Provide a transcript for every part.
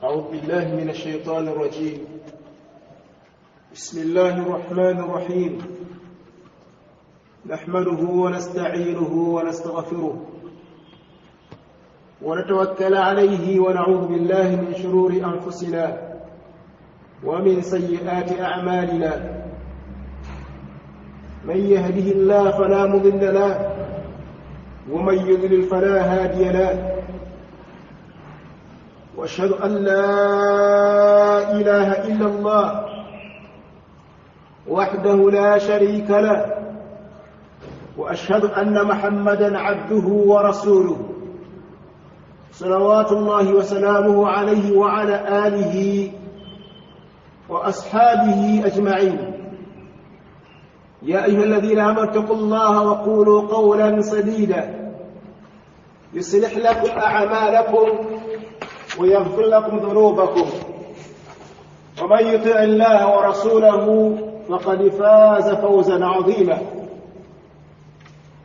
أعوذ بالله من الشيطان الرجيم. بسم الله الرحمن الرحيم. نحمده ونستعينه ونستغفره ونتوكل عليه ونعوذ بالله من شرور أنفسنا ومن سيئات أعمالنا. من يهده الله فلا مضل له ومن يضلل فلا هادي له. وأشهد أن لا إله إلا الله وحده لا شريك له، وأشهد أن محمدًا عبده ورسوله صلوات الله وسلامه عليه وعلى آله وأصحابه أجمعين. يا أيها الذين آمنوا اتقوا الله وقولوا قولا سديدا يصلح لكم أعمالكم ويغفر لكم ذنوبكم، ومن يطع الله ورسوله فقد فاز فوزا عظيما.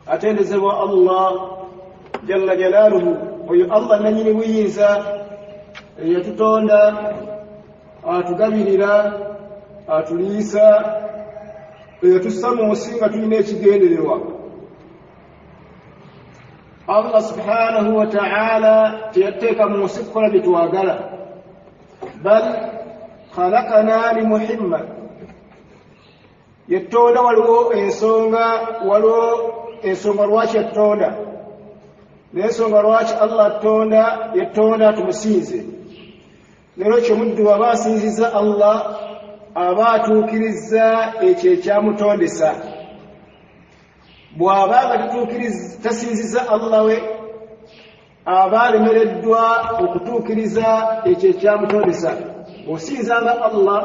أتنزل الله جل جلاله الله نني وينسى يتطوندا atugabirira atuliisa etusamu musinga tulina ekigendererwa. Allah subhanahu wa ta'ala teyateeka mu nsi kukola bye twagala, bal khalaqana li muhimma. Yettonda waliwo ensonga lwaki yattonda, n'ensonga lwaki Allah attonda yettonda tumusinze. Lero kyomuddu aba asinziza Allah aba atuukiriza ekyo ekyamutondesa. Bw'abanga tasinziza Allah we aba alemereddwa okutuukiriza ekyo ekyamutondesa. Bw'osinzanga Allah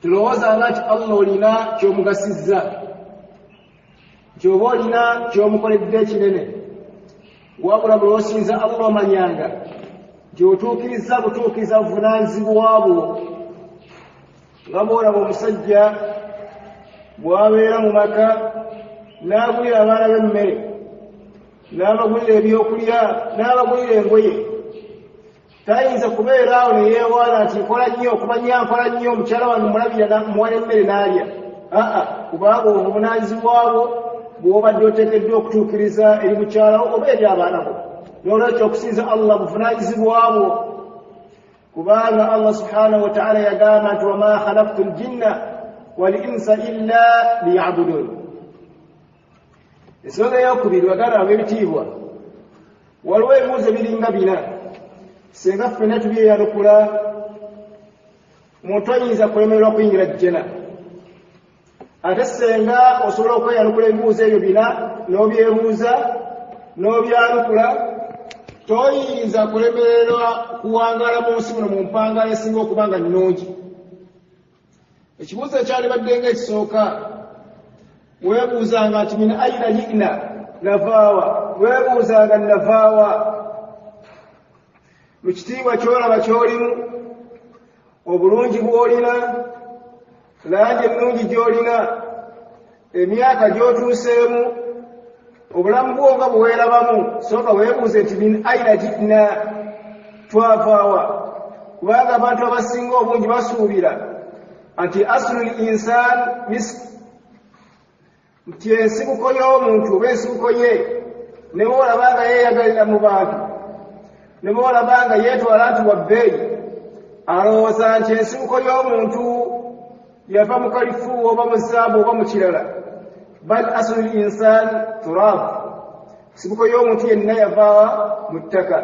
tulowoozanga nti Allah olina ky'omugasizza, ky'oba olina ky'omukoledde ekinene. Wabula bw'osinza Allah omanyanga gy'otuukiriza butuukiriza buvunaanyizibwa bwo. Nga bw'olaba omusajja bw'abeera mu maka n'agulira abaana b'emmere, n'abagulira ebyokulya, n'abagulira engoye, tayinza kubeera awo ne yeewaana nti nkola nnyo omukyala wange mulabira muwala emmere n'alya. Kubanga obuvunaanyizibwa bwo bw'obadde oteekeddwa okutuukiriza eri mukyalawo oba eri abaana bo. N'olwekyo okusinza Allah buvunaanyizibwa bwo, kubanga Allah subhanahu wa ta'ala yagamba nti wama khalaqtu al-jinna wal insa illa liya'budun. Ensonga eyokubiri baganda ab'ebitiibwa, waliwo ebibuuzo biringa bina. Singa ffenna tubyeyanukula, omuntu ayinza kulemererwa kuyingira jjana. Ate senga osobola okweyanukula ebibuuzo ebyo bina n'obyebuuza n'obyanukula, toyinza kulemererwa kuwangaala mu nsi muno mu mpangala esinga okuba nga nnungi. Ekibuuzo ekyalibaddenga ekisooka, weebuuzanga nti min ayina ji'na, navaawa. Weebuuzanga navaawa. Mu kitiibwa ky'olaba ky'olimu, obulungi bw'olina, langi ennungi gy'olina, emyaka gy'otuuseemu, obulamu bwo nga bwe weerabamu, sooka weebuuze nti min ayina ji'na, twavaawa. Kubanga abantu abasinga obungi basuubira nti aslul insaan misk, nti ensibuko y'omuntu oba ensibuko ye ne bw'olabanga yeeyagalira mu bantu, ne bw'olabanga yeetwala nti wabbeeyi, alowooza nti ensibuko y'omuntu yava mu kalifuuwa oba mu zzaabu oba mu kirala. Bal aslul insaan turaab, ensibuko y'omuntu yenna yava mu ttaka.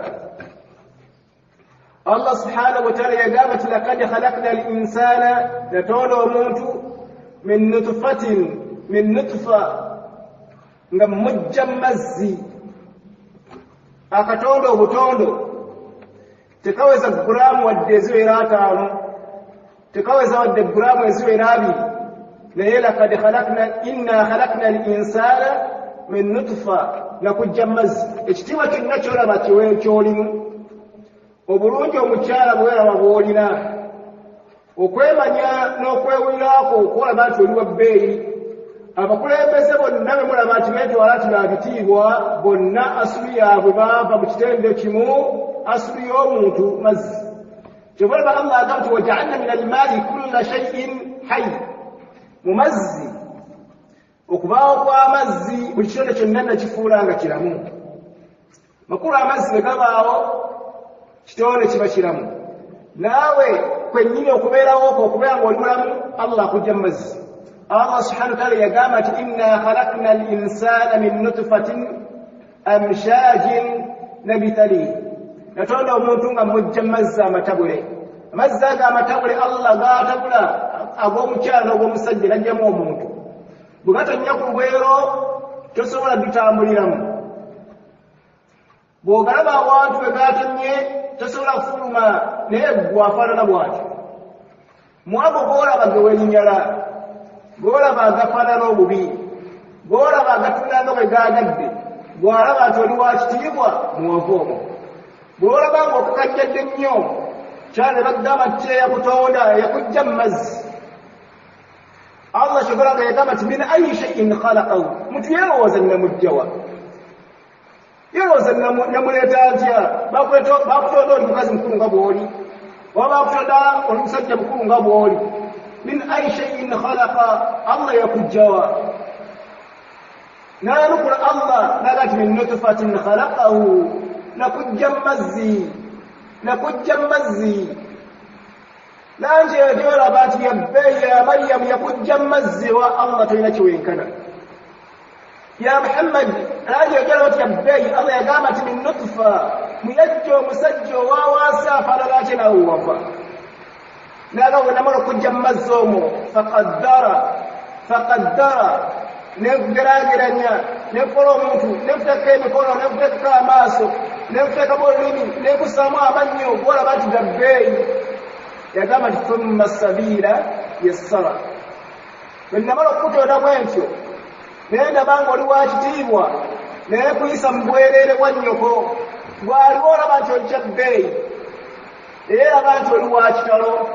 Allah subhanahu wa ta'ala yagamba nti laqad khalaqna al-insaana, yatonda omuntu min nutfa, nga mujja mazzi. Akatondo obutondo tekaweza gulaamu wadde eziwera 5, tekaweza wadde gulaamu eziwera 2, naye laqad inna khalaqna al-insaana min nutfa, nakujja mazzi. Ekitiibwa kyonna kyolaba ky'olimu, obulungi omukyala bweraba bw'olina, okwemanya n'okwewuliraako okwolaba nti oli wa bbeeyi, abakulembeze bonna bwe mulaba nti beetwala nti baabitiibwa bonna asuli yaabwe baava mu kitende kimu asuli y'omuntu mazzi kyobalaba Allah agamba nti waja'alna min almaai kulla shay'in hayy mu mazzi okubaawo kw'amazzi buli kitonde kyonna nakifuula nga kiramu makulu amazzi bwe gabaawo kitonde kiba kiramu naawe kwennyini okubeerawo okwo okubeera ng'oli mulamu Allah akujja mu mazzi Allah subhanahu wa ta'ala yagamba nti inna khalaqna al-insana min nutfatin amshajin nabtalihi natonda omuntu nga mujja mazzi amatabule amazzi ago amatabule Allah gaatabula ag'omukyala n'ogw'omusajja najjamu omuntu bwe gatonnya ku lugwero tosobola gutambuliramu bw'ogalaba awantu bwe gatonye tosobola kufuluma naye gwafaanana bw'atyo mwago g'olaba gewerinyala g'olaba agafaanana obubi g'olaba agatunda nga bwe gaagadde bw'alaba nti oli wa kitiibwa muwavu omwo bw'olaba ng'okukajjadde nnyo kyala ne bagamba nti yakutonda yakujja mu mazzi Allah kyogola nga yagamba nti min ayi shay'in khalaqahu muntu yeerowooza namujjawa yeerowooza namuleeta ntya bakutonda oli mukazi mukulu nga bw'oli oba bakutonda oli musajja mukulu nga bw'oli min ayi shay'in khalaqa Allah yakujjawa nayanukula Allah naga nti min nutfatin khalaqahu nakujja mazzi nanje gyolaba nti yabbeeyi ya Maryamu yakujja mazzi wa Allah tolina kiwenkana ya Muhammad nanje gyolaba nti yabbeeyi Allah yagamba nti min nutfa muyajja omusajja owawaasa afaanana ate nawe wafa naga bwe namala okujja mazzi omwo faqaddara negeraageranya nekola omuntu nekuteka emikono nekuteka amaaso nekutekamu olulimi nekusaamu amannyo gwolaba nti gabbeeyi yagamba nti thumma sabila yassara bwe namala okukutonda bwentyo naye ndaba ng'oli wa kitiibwa naye kuyisa mu bwereere bwa nnyoko bw'aliwo olaba nti ojja bbeeyi era laba nti oli wa kitalo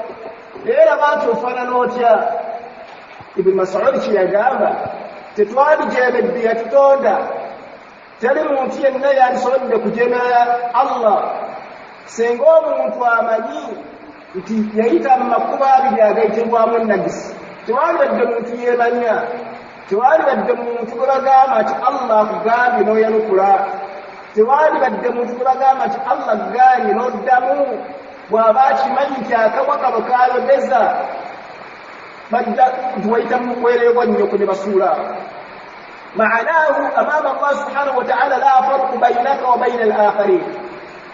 era laba nti ofaanana otya Ibn Mas'ud kye yagamba tetwandijeemedde yatutonda teri muntu yenna yandisobodde kujeemera Allah singa omuntu amanyi nti yayita mu makubo abiri agayitibwamu nagisi tewalibadde muntu yeemanya tewalibadde muntu gwe bagamba nti Allah akugambye n'oyanukula tewalibadde muntu gwe bagamba nti Allah akugambye n'oddamu bw'aba akimanyi nti akamwa kano kayodeza badda nti wayita mu bwereere bwa nnyoko ne basuula maanaahu amaama Allah subhanahu wa ta'ala la farqu bainaka wa baina al-akharin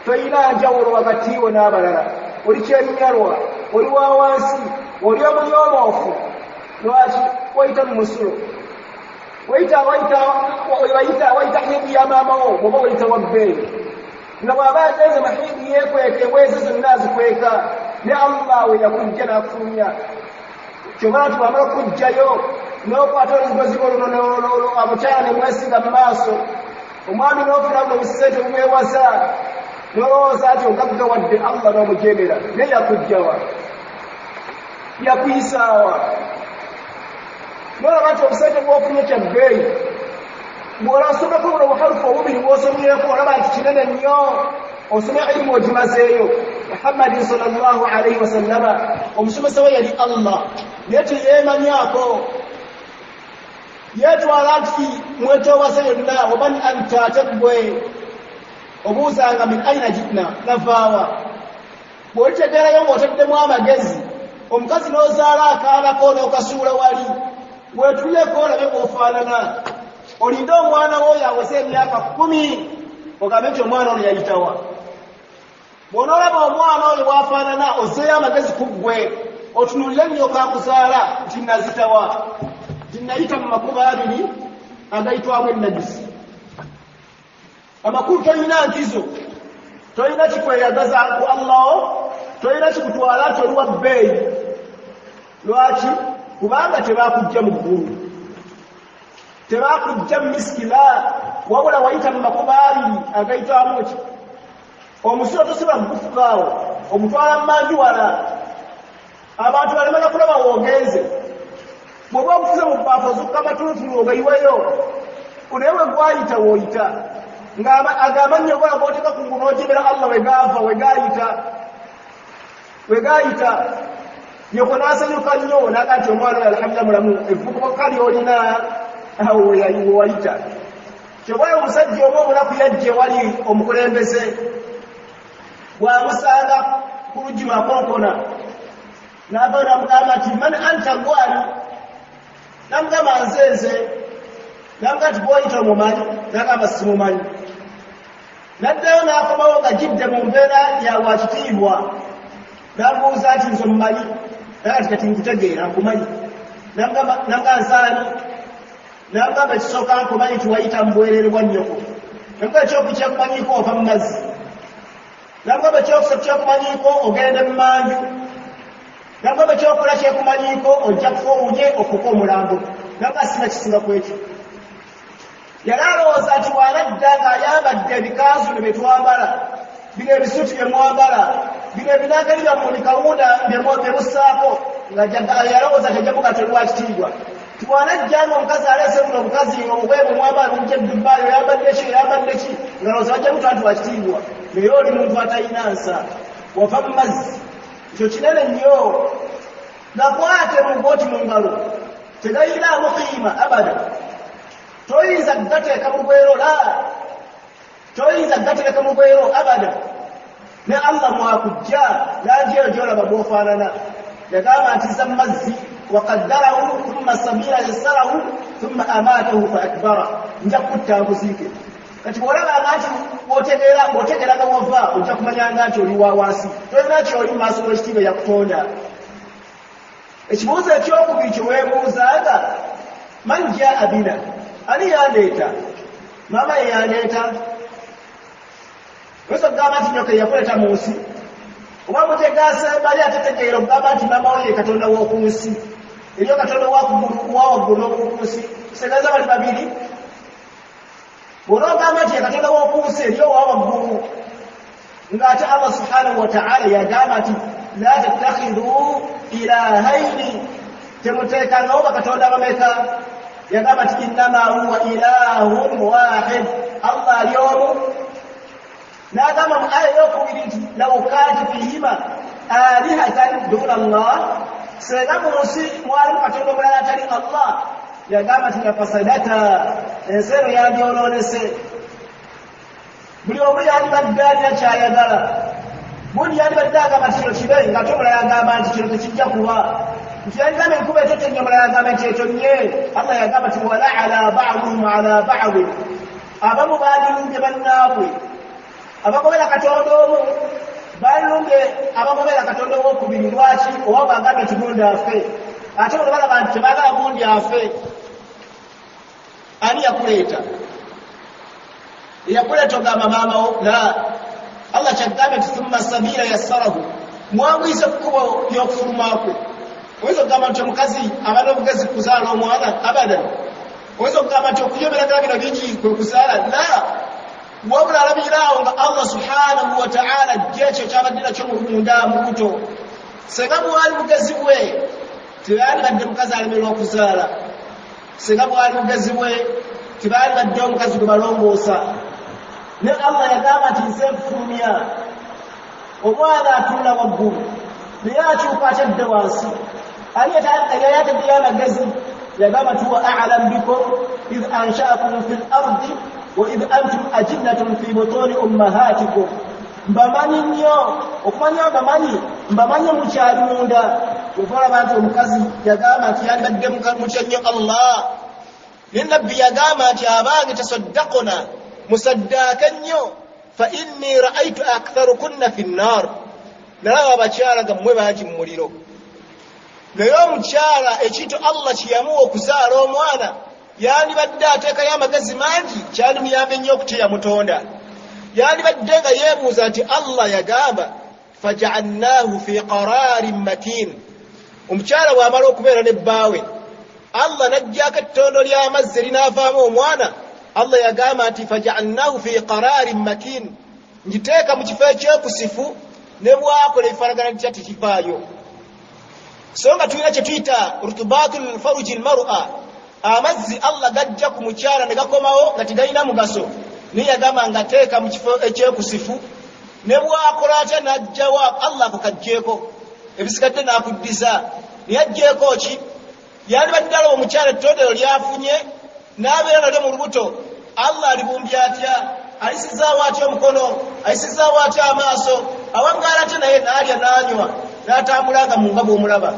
toyina njawulo wakati wo n'abalala oli kyennyalwa oli wa wansi oli omunyomoofu lwaki wayita mu musulo wayita hidi ya maama wo oba wayita wabbeeyi nga bw'aba agenze mahidi yeekweka eweze zonna azikweka ne Allah we yakujja n'akufulumya kyobala nti bw'amala okujjayo n'okwata oluzigozigo luno amukyala ne mwesiga mu maaso omwami n'ofuna obusente bumwewasa n'olowooza nti ogaggawadde Allah n'omujeemera naye yakujjawa yakuyisaawa n'olaba nti obusente bw'ofunye kya bbeeyi bw'olasomeko buno buharufu obubiri bw'osomyeko olaba nti kinene nnyo osome ilimu ogimazeeyo Muhammadin sallallahu alaihi wasallama omusomesa we yali Allah naye teyeemanyako yeetwala nti mwetoowasa yonna waman anta ate ggwe obuuzanga min aina jitna navaawa bw'olitegeerayo ng'oteddemu amagezi omukazi n'ozaala akaanako n'okasuula wali weetuleko olabe bw'ofaanana olinde omwana wo yawese emyaka 10 ogambe nti omwana ono yayitawa bw'onoolaba omwana oyo bw'afaanana ozzeeyo amagezi ku ggwe otunulire nnyoka akuzaala nti nazitawa nti nayita mu makubo abiri agayitwamu ennagisi amakulu tolina nkizo tolina kikweyagaza ku Allah tolina kikutwala nti oli wa bbeeyi lwaki kubanga tebaakujja mu ggulu tebaakujja mu misikila wabula wayita mu makubo abiri agayitwamu ki omusulo tosobola kugufukaawo omutwala mu manju wala abantu balemala kulaba woogenze bw'oba okufuze mu bbaafu ozukka amatuntulu ogayiweyo kunewe gwayita woyita ng'agamannyo gola gooteeka ku ngulu n'ojemera Allah wegayita nyoko n'asanyuka nnyo n'aga nti omwana oyo alhamdulillah mulamu evvubuka ly'olina wewayita kyobwayo omusajja omu omunaku yajja wali omukulembeze bw'amusanga ku luggi lwakonkona n'avaayo n'amugamba nti man anta gwali n'amugamba nzenze n'amugamba nti bw'oyita omumanyi n'agamba simumanyi n'addayo n'akomawo nga jidde mu mbeera ya wakitiibwa n'amubuuza nti nze omumanyi naga nti kati nkutegeera nkumanyi n'amugamba nsaani n'amugamba ekisooka nkumanyi nti wayita mu bwereere bwa nnyoko n'amugamba ekyoku kyekumanyiiko ova mu mazzi n'amugamba ekyokusatu kyekumanyiiko ogende mu manju n'amugamba ekyokula kyekumanyiiko ojja kufa owunye okuka omulambo n'amugamba sina kisinga ku ekyo yali alowooza nti bw'anadda ng'ayambadde ebikaazu ne bye twambala bino ebisuti bye mwambala bino ebinaagani byammwe bikawunda byemussaako nga yalowooza nti ajja mugato lwakitiibwa tibwanajja ng'omukazi aleese buno obukazi obwebu mwambala bumujja dubbaayo oyambadde ki nga lowooza bajja mutu nti wakitiibwa naye oli muntu atalina nsa wava mu mazzi ekyo kinene nnyo gakwate mugooti mu ngalo tegayinaamu qiima abada toyinza gateeka mu lwero toyinza gateeka mu lwero abada ne Allah mwakujja langi eyo gyolaba bw'ofaanana yagamba nti za mazzi waqaddarahu thumma sabila yassarahu thumma amaatahu fa akbara nja kutta nkuziike kati bw'olabanga nti bw'otegeeraga wava ojja kumanyanga nti oli wa wansi tolina kyoli mu maaso g'ekitiibwa yakutonda ekibuuzo ekyokubiri kye weebuuzanga man jaa bina ani yandeeta maama ye yandeeta oyinza okugamba nti nyoka yakuleeta mu nsi oba mutegaasembali atetegeera okugamba nti maama we ye katonda w'oku nsi eriyo katonda wawaggulu n'oku nsi kisegaza bali babiri bw'onoogamba nti ye katonda w'oku nsi eriyo wawaggulu ng'ate Allah subhanahu wa ta'ala yagamba nti la tattakhidhu ilahaini temuteekangawo bakatonda bameka yagamba nti innama huwa ilahun wahid Allah ali omu n'agamba mu aya ey'okubiri nti law kaanat fihima alihatan duna Allah senga mu nsi mwalimu katonda omulala atali Allah yagamba nti lafasadata ensi eno yandyonoonese buli omu yandibadde alina kyayagala bundi yandibadde agamba nti kino kibe ng'ate omulala agamba nti kino tekijja kuba nti yagamba enkuba etetonye omulala agamba nti etonye Allah yagamba nti wala'ala ba'duhum ala ba'din abamu baalilumbye bannaabwe abagobera katonda omu baalilumbye abagobera katonda owokubiri lwaki oba bagambye nti gundi afe ate bano balaba nti tebaagala gundi afe ani yakuleeta eyakuleeta ogamba maamawo la Allah kyagambye nti thumma sabila yassarahu mwanguyise kkubo ly'okufulumaakwe oyinza okugamba nti omukazi aba n'obugezi kuzaala omwana abadan oyinza okugamba nti okuyoberaga bino bingi kwe kuzaala la wabula alabiraawo nga Allah subhanahu wa ta'ala gyekyo kyabadde nakyo munda mu buto senga bwali bugezi bwe tebaalibadde mukazi alemerwa okuzaala senga bwali bugezi bwe tebaalibadde omukazi gwe balongoosa ne Allah yagamba nti nze nfulumya omwana atula waggulu naye akyuka akyadde wansi ali yayataddeyo amagezi yagamba nti huwa a'lam bikum idh ansha'akum fil ardi wa idh antum ajinnatun fi butuni ummahatikum mbamanyi nnyo okumanya mbamanyi mukyali munda okulaba nti omukazi yagamba nti yandibadde mutya nnyo Allah ne nabbi yagamba nti abange tasaddaquna musaddaaka nnyo fa inni ra'aytu aktharukunna fi nnar nalaba abakyala gammwe bangi mu muliro naye omukyala ekintu Allah kiyamuwa okuzaala omwana yandibadde ateekayo amagezi mangi kyandimuyambe nnyo okuteya mutonda yandibadde nga yeebuuza nti Allah yagamba faja'alnahu fi qararin matin omukyala bw'amala okubeera ne bbaawe Allah n'aggyako ettondo ly'amazzi erinaavaamu omwana Allah yagamba nti faja'alnahu fi qararin matin ngiteeka mu kifo ekyekusifu ne bwakola ebifaanagana litya tekivaayo songa tulina kye tuyita rutubatul faruji almar'a amazzi Allah gajja ku mukyala ne gakomawo nga tegalina mugaso naye yagamba nga teeka mu kifo ekyekusifu ne bwakola atya n'ajjawo Allah akakajjeeko ebisigadde n'akuddiza naye ajjeeko ki yandibadde alaba omukyala ettondero lyafunye n'abeera nalyo mu lubuto Allah alibumbye atya alisizaawo atya omukono alisizaawo atya amaaso awangaala ate naye n'alya n'anywa n'atambulanga mu nga bw'omulaba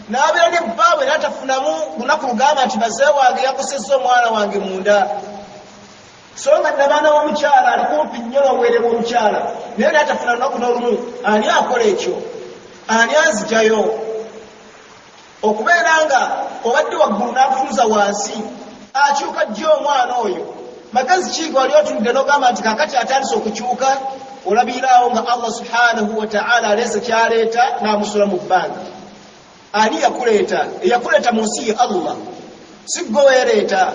n'abeera ne bbaawe n'atafunamu lunaku lugamba nti bazee wange yakosezza omwana wange munda so nga nabaana w'omukyala ali kumpi nnyo n'obuweerero bw'omukyala naye n'atafuna lunaku n'olumu ani akola ekyo ani anzijayo okubeera nga obadde waggulu n'akutuuza wansi akyuka jjo omwana oyo magezi kiigo wali otunudde n'ogamba nti kakati atandise okukyuka olabiraawo nga Allah subhanahu wa ta'ala aleese kyaleeta n'amusula mu bbanga ani yakuleeta eyakuleeta mu nsi ye Allah si gwe weereeta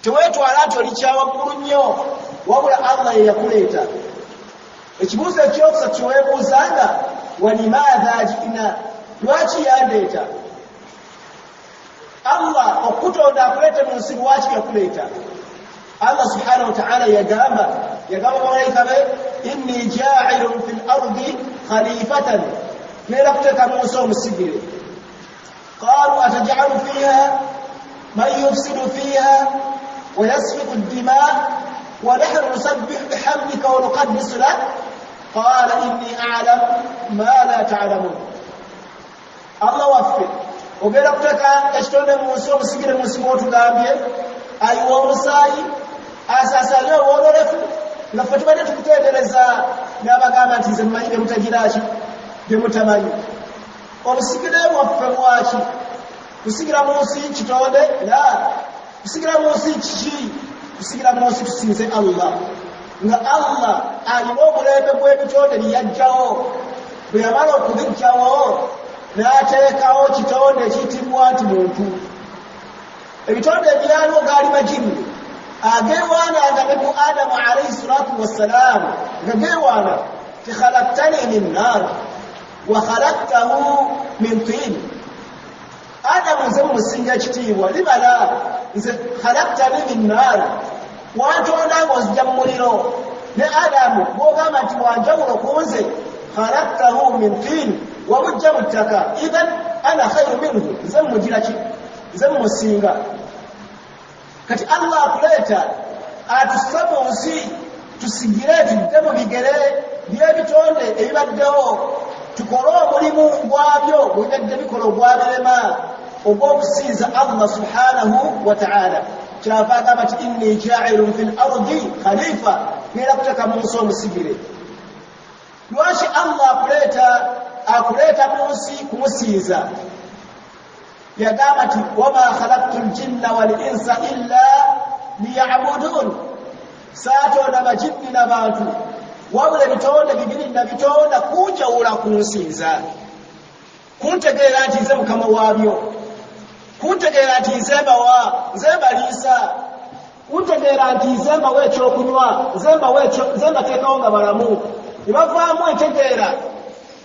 teweetwala nti oli kyawaggulu nnyo wabula Allah ye yakuleeta ekibuuzo ekyokusatu kyeweebuuzanga walimaadha ji'na lwaki yandeeta Allah okutonda akuleete mu nsi lwaki yakuleeta Allah subhanahu wa ta'ala yagamba bamalayika be inni ja'ilun fil ardi khalifatan ngenda kuteeka mu nsi omusigire qalu ataj'alu fiha man yufsidu fiha wa yasfiku ad-dima wa nahnu nusabbihu bihamdika wa nuqaddisu lak qala inni a'lamu ma la ta'lamun Allah waffe ogenda kuteeka ekitonde mu nsi omusigire mu nsi mwotugambye ayiwa omusaayi asasanye obwonolefu nga ffe tubadde tukutendereza n'abagamba nti nze mumanyi bye mutagiraki bye mutamanyi obusigire bwaffe bwaki kusigira mu nsi kitonde la kusigira mu nsi kiki kusigira mu nsi tusinze Allah nga Allah alina omulembe gw'ebitonde liyajjawo bwe yamala okubijjawo n'ateekawo kitonde ekiyitibwa nti muntu ebitonde ebyaliwo gaali majini ageewaananga ne ku Adamu alayhi salatu wassalam nga geewaana tikhalaqtani min naar wa khalaqtahu min tin Adamu nze mumusinga ekitiibwa libala nze khalaqtani min naar wantonda ng'ozija mu muliro ne Adamu bw'ogamba nti wanjawulo ku nze khalaqtahu min tin wabujja mu ttaka idhan ana khairu minhu nze mumugira ki nze mumusinga kati Allah akuleeta atussa mu nsi tusigire tudde mu bigere by'ebitonde ebibaddewo tukole omulimu gwabyo bwebadde bikola ogwabirema ogw'okusinza Allah subhanahu wa ta'ala kyava agamba nti inni ja'ilun fil ardi khalifa ngenda kuteeka mu nsi omusigire lwaki Allah akuleeta mu nsi kumusinza yagamba nti wama khalaqtu ljinna wal insa illa liya'budun saatonda majinni n'abantu wabula ebitonde bibiri nabitonda kunjawula kunsinza kuntegeera nti nze mukama waabyo kuntegeera nti nze mbaliisa kuntegeera nti nze mbawa ekyokunywa nze mbateekawo nga balamu ne bavaamu entegeera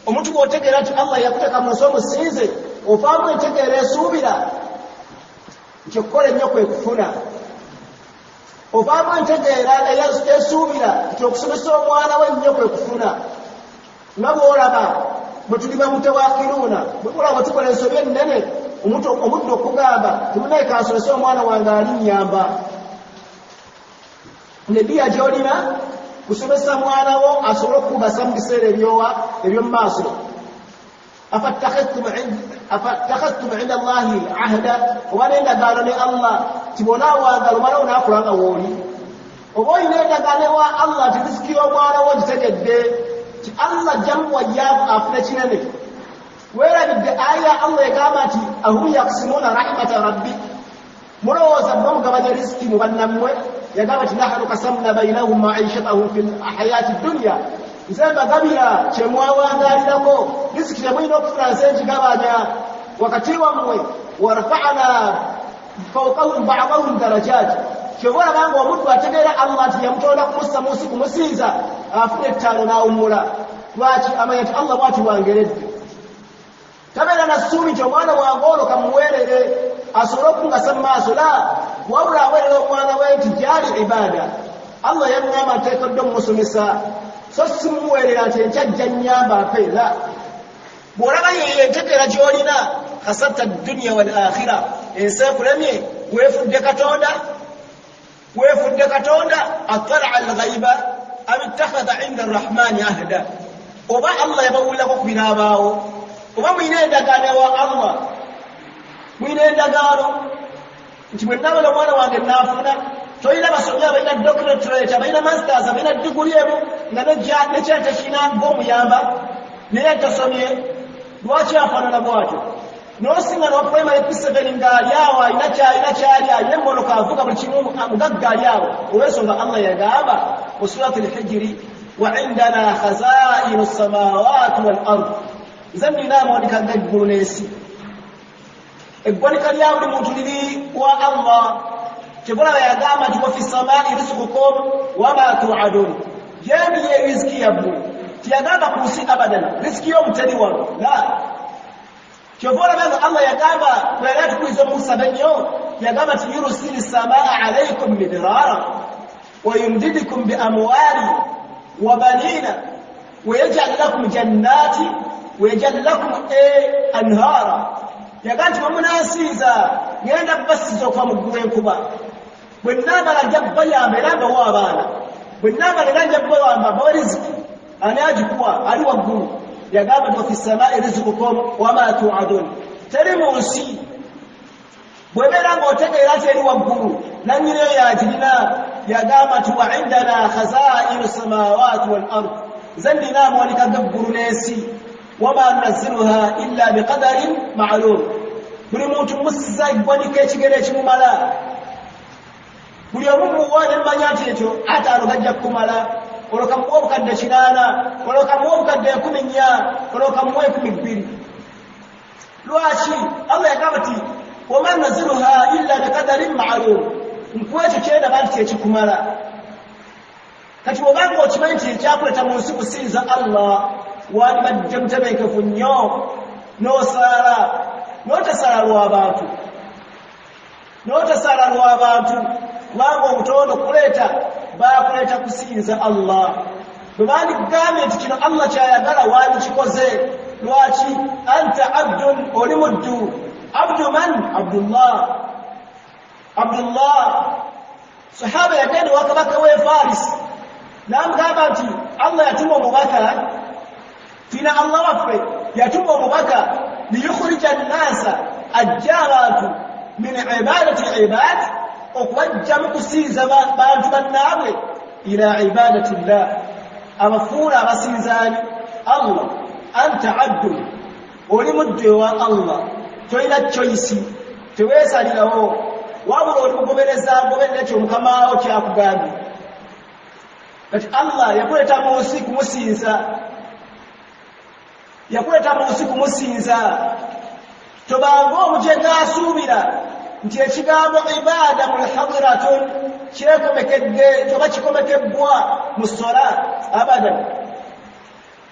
omuntu gw'otegeera nti Allah yakuteeka mu nsi omusinze ovaamu entegeera esuubira nti okukola ennyo kwe kufuna ovaamu entegeera esuubira nti okusomesa omwana we ennyo kwe kufuna nga bw'olaba bwe tuli bamutawakiruuna bwolaba bwe tukola ensobi ennene omuddu okugamba timunaye kansomesa omwana wange alinnyamba nebbiya gy'olina kusomesa mwana wo asobole okukubasa mu biseera eby'omu maaso afattakhadtum inda Allahi ahda oba n'endagaano ne Allah tibonaawagala omala onaakulanga wooli oba olina endagaano ewa Allah ti riziki y'omwana wo gitegedde ti Allah jamuwa yaavu afune kinene weerabidde aya Allah egamba nti ahum yakusimuuna rahmata rabbi mulowooza bwe mugabanya riziki mu bannammwe yagamba nti nahnu kasamna bainahum maishatahum fi hayati dunya nze mbagabira kyemwawangalirako riziki temulina okufuna nze nkigabanya wakati wammwe warafa'na fawqahum ba'dahum darajat kyobolaba nga omuddu ategeera Allah nti yamutonda kumussa mu nsi kumusinza afuna ettaano n'awummula lwaki amanya nti Allah bw'ati wangeredde tabera nasumi nti omwana wange ono kamuweerere asobole okungasa mu maaso la wabula aweerera omwana we nti gyali ibaada Allah yaŋŋamba nteekeddwa mumusomesa so simuweerera nti enkyajja nnyamba ape la bw'olaba ye entegeera gy'olina kasabta dunya wal akhira ensi ekulemye weefudde katonda attala al ghaiba am ittakhadha inda arrahmani ahda oba Allah yabawulako ku binaabaawo oba muyina endagaano wa Allah muyina endagaano nti bwe nabala omwana wange naafuna toyina basomyi abalina doctorate abalina masters abalina diguli emu nga nekyente kina ng'omuyamba naye tasomye lwaki afaanana bwatyo n'osinga n'oprimary P7 ng'ali awo alina kyali alina emmotoka avuga buli kimu mugagga ali awo olw'ensonga Allah yagamba mu surati al-Hijri wa indana khazaa'inu as-samawati wal ard nze nina amawanika g'eggulu n'ensi eggwanika lya buli muntu liri wa Allah kyebulaba yagamba nti wa fi samaa'i rizqukum wa ma tu'adun yeeni ye riziki yammwe tiyagamba ku nsi abadan riziki y'omuteri wano la kyobulaba nga Allah yagamba bwera tukuliza Musa benyo yagamba nti yursili samaa alaykum midrara wa yumdidukum bi amwali wa banina wa yaj'al lakum jannati wa yaj'al lakum anhara yagamba nti bamunasiiza ngenda kubasiza okuva mu ggulu enkuba bwe nnaamala ajja kubayamba era mbawa abaana bwe nnaamala era nja kubayamba mbawa riziki ani agikuwa ali waggulu yagamba nti wafi samaa'i rizqukum wama tu'adun teri mu nsi bwebeera ng'otegeera nti eri waggulu nannyini eyo yagirina yagamba nti wa indana khazaa'inu samawati wal ard nze ndina amawanika g'eggulu n'ensi wama nunazziluha illa biqadarin ma'lum buli muntu musiza eggwanika ekigero ekimumala buli omu muwa ne mmanya nti ekyo ataano gajja kukumala oloka muwa obukadde 8 oloka muwa obukadde 14 oloka muwa 12 lwaki Allah yagamba nti wama nunazziluha illa biqadarin ma'lum nkuwa ekyo kyenda banti kyekikumala kati bw'obanga okimanyi nti ekyakuleta mu nsi kusinza Allah wandibadde mutebenkefu nnyo n'osaala n'otasaala lw'abantu kubanga obutondo kuleeta bakuleeta kusinza Allah bwe bandigambye nti kino Allah kyayagala wandikikoze lwaki anta abdun oli muddu abdu man Abdullah sahaba yagenda wa kabaka w'e Faris n'amugamba nti Allah yatuma omubaka tina Allah waffe yatuma omubaka liyukhrija an-nasa ajja abantu min ibadati al-ibad okubajja mu kusinza bantu bannaabwe ila ibadati llah abafuula abasinzaani Allah anta abdu oli muddu wa Allah tolina choice teweesalirawo wabula oli mugobereza ekyo mukamaawo kyakugambye kati Allah yakuleeta mu nsi kumusinza tobanga omujega asuubira nti ekigambo ibaada mulhadiratun kyekomekedde toba kikomekebbwa mu sola abadan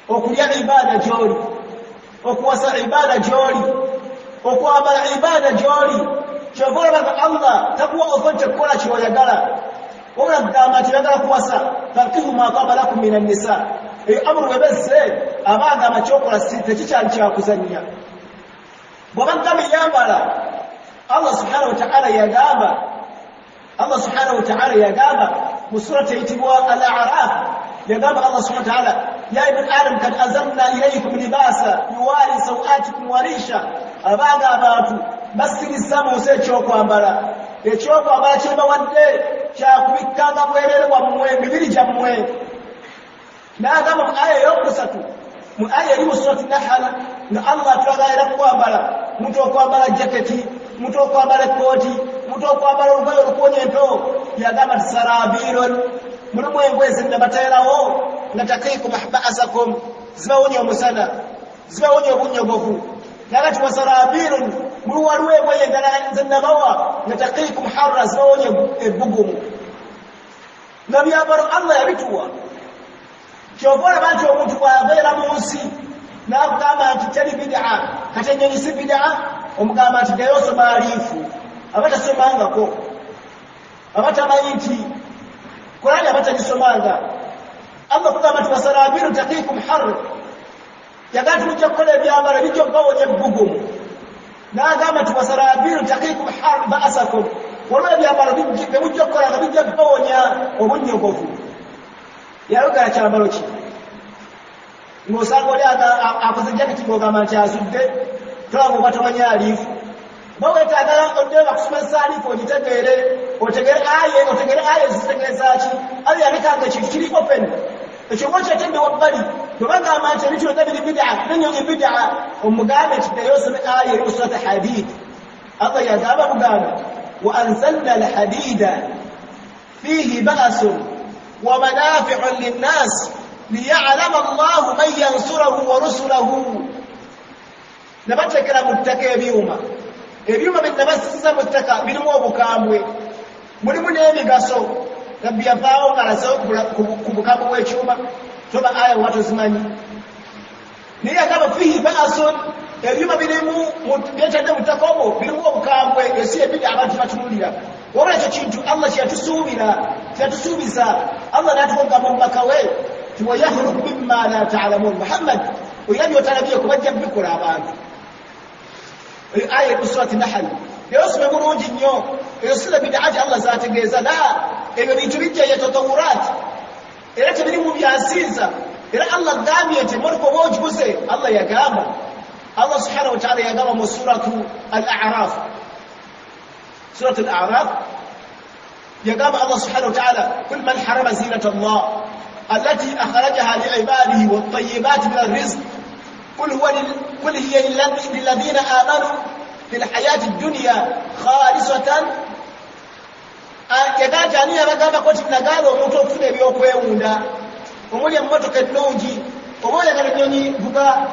okulya ibaada gy'oli okuwasa ibaada gy'oli okwambala ibaada gy'oli kyova olabanga Allah takuwa ofonte kukola kyoyagala wabula kugamba nti yagala kuwasa fankihu ma taba lakum min an-nisa eyo amuru webezze abagamba kyokola tekikyali kyakuzannya bw'abagamba yambala Allah subhanahu wa ta'ala yagamba mu surati eyitibwa al-A'raf yagamba Allah subhanahu wa ta'ala ya ibn adam kad anzalna ilaykum libasa yuwari sawatikum wa risha abanga abantu basikiriza mu nsi ekyokwambala kyebawadde kyakubikkanga bwerere wammwe mibiri gyammwe n'agamba mu aya eyokusatu mu aya eri mu surati Nahl nga Allah atulaga era kwambala muntu okwambala jaketi muntu okwambala ekooti muntu okwambala olugoye olukuwonya empewo yagamba nti sarabirun mulimu engoye zennabateerawo nga taqiikum ba'sakum zibawonya omusana zibawonya obunnyogovu naga ti wasarabirun waliwo engoye endala zennabawa nga taqiikum harra zibawonya ebbugumu nga byambalo Allah yabituwa kyova olaba nti omuntu bw'abeera mu nsi n'akugamba nti teri bid'a kati ennyonyi si bid'a omugamba nti naye osoma aliifu abatasomangako abatamanyi nti Qur'ani abatagisomanga Allah kugamba nti wasarabiru taqikum harr yagati mujja kukola ebyambalo bijja okubawonya ebbugumu n'agamba nti wasarabiru taqikum harr ba'asakum waliwo ebyambalo bemujja okukola nga bijja kubawonya obunnyogovu yayogera kyambalo ki ng'osanga oli akoze jaketi ng'ogamba nti azudde tolaba oba tomanyi aliifu bawetaaga oddeyo bakusomesa aliifu ogitegeere otegere aye zitegeeza ki ali yalekanga ekintu kiri open ekyo nga okyetedde wabbali bwebagamba nti ebintu byonna biri bid'a n'ennyonyi bid'a omugambe nti naye osome aya eri mu surati hadid Allah yagamba mugamba wa anzalna alhadida fihi ba'sun wa manafi'un linnas liya'lama Allahu man yansurahu wa rusulahu nabatekera mu ttaka ebyuma bye nabasiza mu ttaka birimu obukambwe mulimu n'emigaso Rabbi yavaawo ng'alaze ku bukambwe bw'ekyuma toba aya watu zimanyi naye agamba fihi ba'sun ebyuma birimu byetadde mu ttaka omwo birimu obukambwe esi ebidde abantu batunulira wabula ekyo kintu Allah kyeyatusuubiza Allah n'atukogamba omubaka we ويخلق مما لا تعلمون محمد ويبي وتنبيه كبجا بكل abantu آية سورة النحل يوسف مرونج نيو يوسف بدعات الله ذات جيزة لا إذا بيتبجا يتطورات إذا تبني مبياسيزة إذا الله دامية مركو موج بسي الله يقام الله سبحانه وتعالى يقام سورة الأعراف سورة الأعراف يقام الله سبحانه وتعالى كل من حرم زينة الله التي أخرجها لعباده والطيبات من الرزق قل هي للذين آمنوا في الحياة الدنيا خالصة يقاجانيها مقابة قلت نقالوا ومتوفين بيوكوهوندا ومولي أموتك النوجي ومولي أغنيني بقى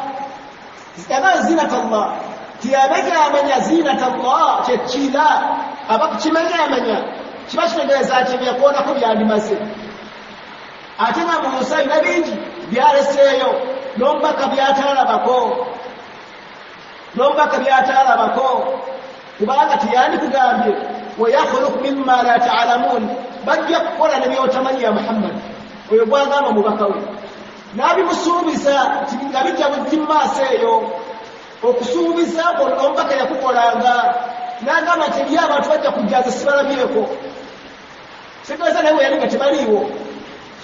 استمع زينة الله تيامك أمنيا زينة الله تتشيلا أبقى تشمك أمنيا شباش نقازاتي بيقونكم يا لمسي atema mu musayi nabingi byaleseeyo n'omubaka byatalabako kubanga tiyandikugambye wayakhluqu mimma la ta'lamun bajja kukola ne byotamanyi ya Muhammad oyo gwagamba mubaka we n'abimusuubiza nga bijja bujja mu maaso eyo okusuubiza omubaka yakukolanga n'agamba nti ebyo abantu bajja kujjaza sibalabyeko sitegeeza naye we yali nga tebaliiwo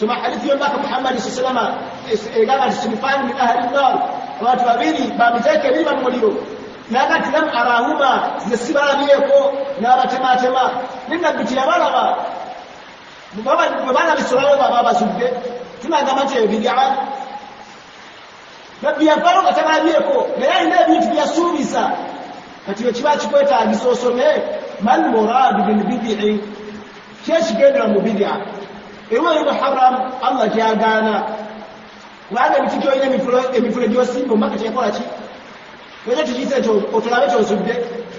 ثم حديث يوم محمد صلى الله عليه وسلم قال الصنفان من أهل النار watu babiri bamitaike biba muliro nagati lam arahuma zisibala biyeko n'abatematema ninabitira balaba bana bisolawo baba basudde tunagamba nti bid'a nabbi yavalo katabala biyeko naye alina ebintu byasuubiza kati ekiba kikwetaagisa osome mal muradu bil bid'i kyekigendera mu bid'a ewe muharram Allah kyagaana wanga bitiko ine emifule gyosimba omaka kyekola ki wajja tukiyise ekyo otulabe kyosudde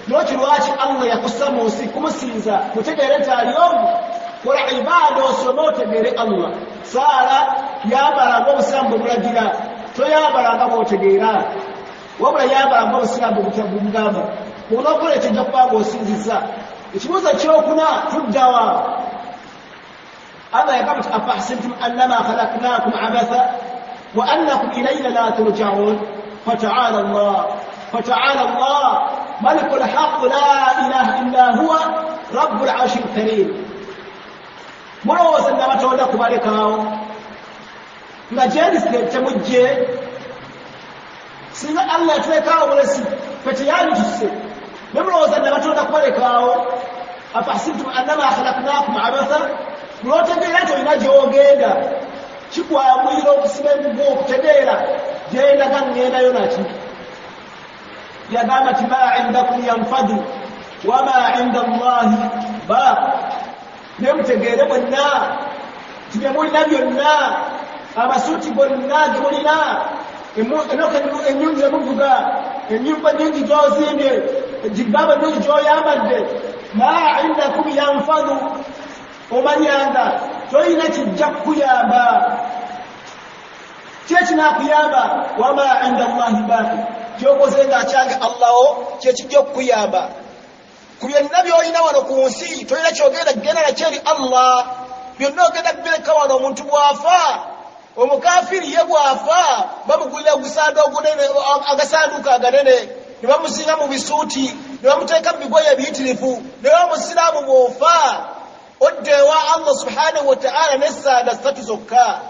noki lwaki Allah yakusama osi kumusinza mutegeere nti aliomu kola ibaada osome otegeere Allah saala yambala ng'obusiraamu bwe bulagira toyambala nga bw'otegeera wabula yambala ng'obusiraamu bugamba onookola ekyo ojja kuba ng'osinziza ekibuuzo kyokuna tuddawa Allah yagamba nti afahsibtum annama khalaqnakum abatha wa annakum ilayna la turja'un fata'ala Allah malikul haqq la ilaha illa huwa rabbul arshil karim mulowooza nabatonda kubalekaawo nga gyendisire temujje singa Allah yatulekaawo bulesi feteyandituse ne mulowooza nabatonda kubalekaawo afahsibtum annama khalaqnakum abatha n'otegeera nti olina gy'ogenda kikwamuyira okusiba emigugu okutegeera gyendaga ŋŋendayo naki yagamba nti ma indakum yanfadu wama inda Allahi baaq ne mutegeere bonna ti bye mulina byonna amasuuti gonna ge mulina ennyumba emuvuga ennyumba nnyingi gy'ozimbye jibbaaba nnungi gy'oyambadde ma indakum yanfadu omanyanga toyina kijja kukuyamba kyeki kinakuyamba wama inda Allahi baqi kyokozenga kyange Allah kyekijja kukuyamba ku byonna by'olina wano ku nsi tolina kyogenda kugenda nakyeri Allah byonna ogenda kubireka wano omuntu bw'afa omukafiri ye bw'afa bamugulira agasanduuka aganene ne bamusinga mu bisuuti ne bamuteeka mu bigoye ebiyitirivu naye omusiraamu bw'ofa oddeewa Allah subhanahu wa ta'ala n'essaada 3 zokka.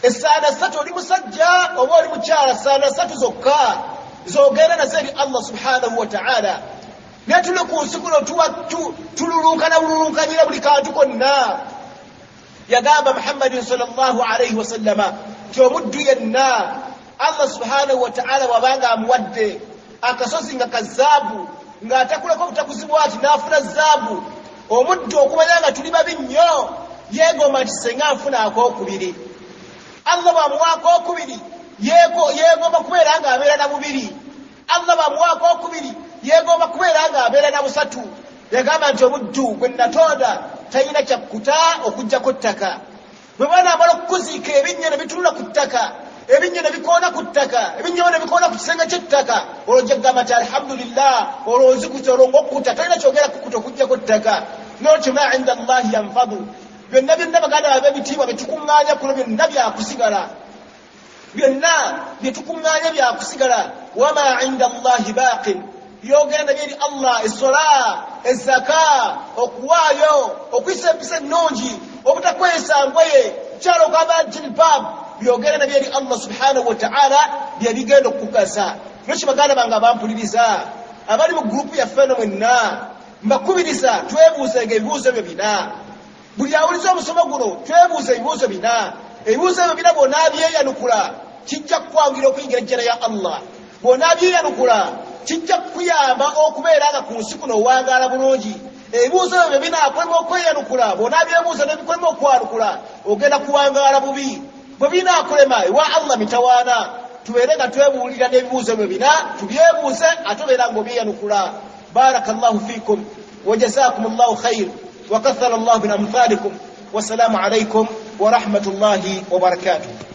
Essaada 3 oli musajja oba oli mukyala, essaada 3 zokka zogenda nazo eri Allah subhanahu wa ta'ala. Ne tuli ku nsi kuno tululunkana bululunkanyira buli kantu konna. Yagamba Muhammadin sallallahu alayhi wa sallama ti omuddu yenna Allah subhanahu wa ta'ala wabanga amuwadde akasozi nga kazaabu ng'atakulako obutakuzi bw'ati n'afuna zaabu, omuddu okumanya nga tuli babi nnyo yeegomba nti senga nfuna akookubiri. Allah bw'amuwa akookubiri yeegomba kubeera ng'abeera na bubiri. Allah bw'amuwa akookubiri yeegomba kubeera ng'abeera na busatu. Yagamba nti omuddu gwe natonda talina kyakkuta okuggyako ttaka. Bwe banaamala okukuziika ebinnya ne bitunula ku ttaka, ebinnya ne bikoona ku ttaka, ebinnya ne bikoona ku kisenge ky'ettaka, olwo ojja kugamba nti alhamdulillah, olwo ozikuta olwo ng'okkuta talina kyogera kukkuta okuggyako ttaka. N'otyo ma inda Allahi yanfadu. Byonna baganda ab'ebitiibwa bye tukuŋŋaanya kuno byonna byakusigala. Byonna bye tukuŋŋaanya byakusigala. Wama inda Allahi baaqin. Byogenda byeri Allah, essola, ezaka, okuwaayo, okuyisa empisa ennungi, obutakwesa ngoye, kyalo okaba jilbab, byogenda byeri Allah subhanahu wa ta'ala bye bigenda okukugasa. Lwaki baganda bange abampuliriza abali mu gurupu yaffe eno mwenna mbakubiriza twebuuzenga ebibuuzo ebyo bina. Buli awuliza omusomo guno twebuuze ebibuuzo bina. Ebibuuzo ebyo bina bw'onaabyeyanukula kijja kukwangira okuyingira ejjana ya Allah. Bw'onaabyeyanukula kijja kukuyamba okubeera nga ku nsi kuno owangaala bulungi. Ebibuuzo ebyo binaakulema okweyanukula, bw'onaabyebuuza n'ebikulema okwanukula ogenda kuwangaala bubi. Bwe binaakulema ewa Allah mitawaana, tubeere nga twebuulira n'ebibuuzo ebyo bina tubyebuuze ate obeera ng'obyeyanukula. Barakallahu fiikum wa jazakumullahu khayr wa kathara Allahu min amthalikum. Wassalamu alaykum wa rahmatullahi wa barakatuh.